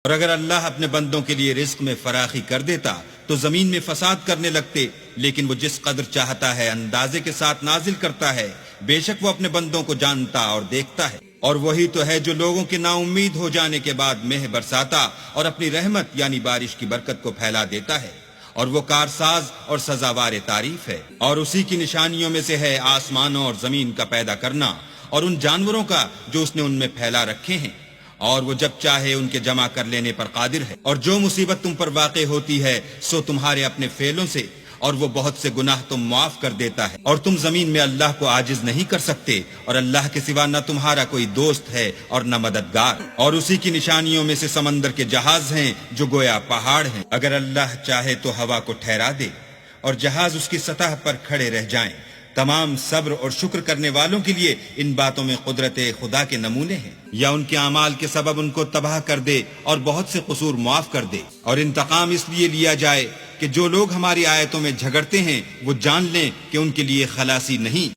اور اگر اللہ اپنے بندوں کے لیے رزق میں فراخی کر دیتا تو زمین میں فساد کرنے لگتے، لیکن وہ جس قدر چاہتا ہے اندازے کے ساتھ نازل کرتا ہے، بے شک وہ اپنے بندوں کو جانتا اور دیکھتا ہے۔ اور وہی تو ہے جو لوگوں کے نا امید ہو جانے کے بعد مہ برساتا اور اپنی رحمت یعنی بارش کی برکت کو پھیلا دیتا ہے، اور وہ کارساز اور سزاوار تعریف ہے۔ اور اسی کی نشانیوں میں سے ہے آسمانوں اور زمین کا پیدا کرنا، اور ان جانوروں کا جو اس نے ان میں پھیلا رکھے ہیں، اور وہ جب چاہے ان کے جمع کر لینے پر قادر ہے۔ اور جو مصیبت تم پر واقع ہوتی ہے سو تمہارے اپنے فعلوں سے، اور وہ بہت سے گناہ تم معاف کر دیتا ہے، اور تم زمین میں اللہ کو عاجز نہیں کر سکتے، اور اللہ کے سوا نہ تمہارا کوئی دوست ہے اور نہ مددگار۔ اور اسی کی نشانیوں میں سے سمندر کے جہاز ہیں جو گویا پہاڑ ہیں، اگر اللہ چاہے تو ہوا کو ٹھہرا دے اور جہاز اس کی سطح پر کھڑے رہ جائیں۔ تمام صبر اور شکر کرنے والوں کے لیے ان باتوں میں قدرت خدا کے نمونے ہیں، یا ان کے اعمال کے سبب ان کو تباہ کر دے اور بہت سے قصور معاف کر دے۔ اور انتقام اس لیے لیا جائے کہ جو لوگ ہماری آیتوں میں جھگڑتے ہیں وہ جان لیں کہ ان کے لیے خلاصی نہیں۔